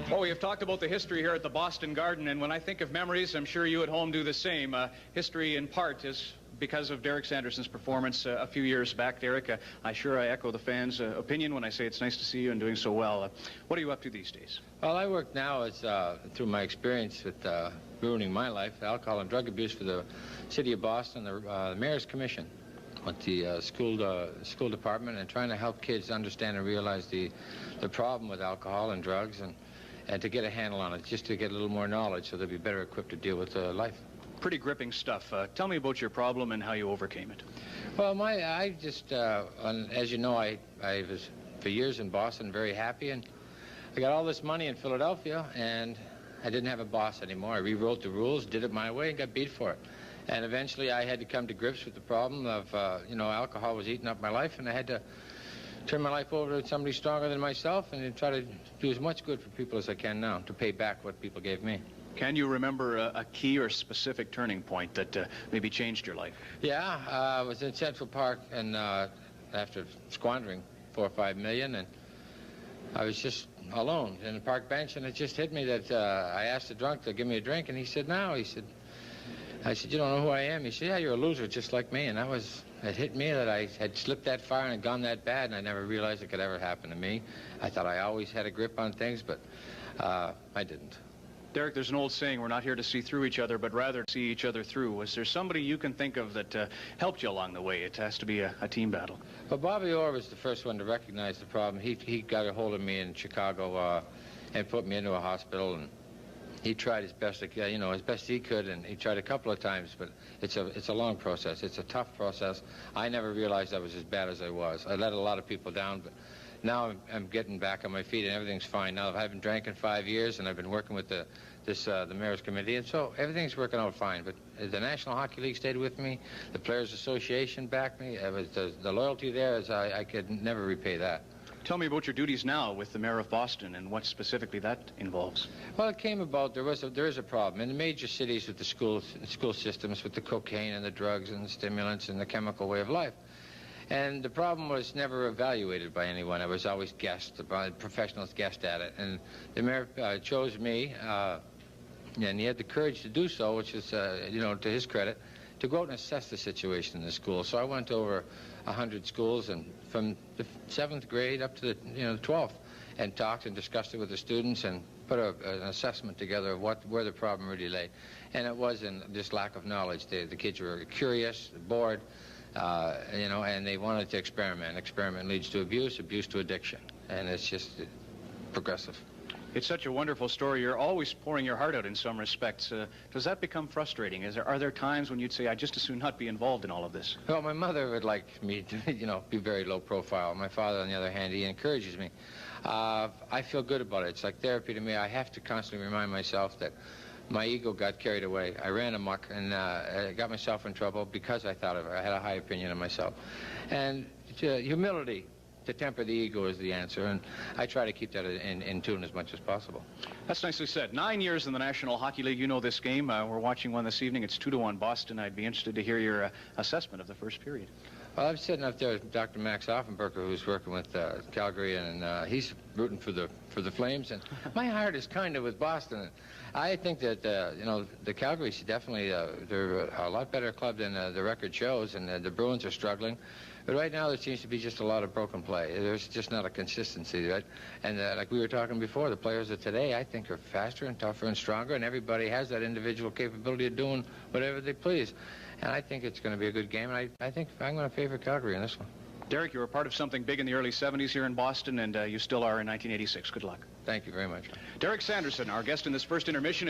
Oh, we have talked about the history here at the Boston Garden, and when I think of memories, I'm sure you at home do the same. History, in part, is because of Derek Sanderson's performance a few years back. Derek, I echo the fans' opinion when I say it's nice to see you and doing so well. What are you up to these days? Well, I work now as through my experience with ruining my life, alcohol and drug abuse for the City of Boston, the Mayor's Commission with the school department, and trying to help kids understand and realize the problem with alcohol and drugs, and to get a handle on it, just to get a little more knowledge so they'll be better equipped to deal with life. Pretty gripping stuff. Tell me about your problem and how you overcame it. Well, as you know, I was for years in Boston, very happy, and I got all this money in Philadelphia, and I didn't have a boss anymore. I rewrote the rules, did it my way, and got beat for it. And eventually I had to come to grips with the problem of, alcohol was eating up my life, and I had to turn my life over to somebody stronger than myself and try to do as much good for people as I can now to pay back what people gave me. Can you remember a key or specific turning point that maybe changed your life? Yeah, I was in Central Park, and after squandering $4 or $5 million, and I was just alone in the park bench, and it just hit me that I asked the drunk to give me a drink, and he said, no. I said, you don't know who I am? He said, yeah, you're a loser just like me. And it hit me that I had slipped that far and had gone that bad, and I never realized it could ever happen to me. I thought I always had a grip on things, but I didn't. Derek, there's an old saying, we're not here to see through each other, but rather to see each other through. Was there somebody you can think of that helped you along the way? It has to be a team battle. Well, Bobby Orr was the first one to recognize the problem. He got a hold of me in Chicago and put me into a hospital, and he tried his best, as best he could, and he tried a couple of times, but it's a long process. It's a tough process. I never realized I was as bad as I was. I let a lot of people down, but now I'm getting back on my feet, and everything's fine. Now I haven't drank in 5 years, and I've been working with the Mayor's Committee, and so everything's working out fine. But the National Hockey League stayed with me. The Players Association backed me. It was the loyalty there, I could never repay that. Tell me about your duties now with the Mayor of Boston and what specifically that involves. Well, it came about, there is a problem. In the major cities with the school systems, with the cocaine and the drugs and the stimulants and the chemical way of life. And the problem was never evaluated by anyone. I was always professionals guessed at it. And the Mayor chose me, and he had the courage to do so, which is, to his credit, to go out and assess the situation in the school. So I went over 100 schools, and from the 7th grade up to the 12th, and talked and discussed it with the students and put an assessment together of where the problem really lay. And it was in this lack of knowledge. The kids were curious, bored, and they wanted to experiment. Experiment leads to abuse, abuse to addiction, and it's just progressive. It's such a wonderful story. You're always pouring your heart out in some respects. Does that become frustrating? Are there times when you'd say, I'd just as soon not be involved in all of this? Well, my mother would like me to, be very low profile. My father, on the other hand, he encourages me. I feel good about it. It's like therapy to me. I have to constantly remind myself that my ego got carried away. I ran amok, and I got myself in trouble because I thought I had a high opinion of myself. And humility to temper the ego is the answer, and I try to keep that in tune as much as possible. That's nicely said. 9 years in the National Hockey League. You know this game. We're watching one this evening. It's 2-1 Boston. I'd be interested to hear your assessment of the first period. Well, I'm sitting up there with Dr. Max Offenberger, who's working with Calgary, and he's rooting for the Flames. And my heart is kind of with Boston. I think that the Calgary's definitely they're a lot better club than the record shows, and the Bruins are struggling. But right now there seems to be just a lot of broken play. There's just not a consistency, right? And like we were talking before, the players of today, I think, are faster and tougher and stronger, and everybody has that individual capability of doing whatever they please. And I think it's going to be a good game, and I think I'm going to favor Calgary in this one. Derek, you were part of something big in the early 70s here in Boston, and you still are in 1986. Good luck. Thank you very much. Derek Sanderson, our guest in this first intermission.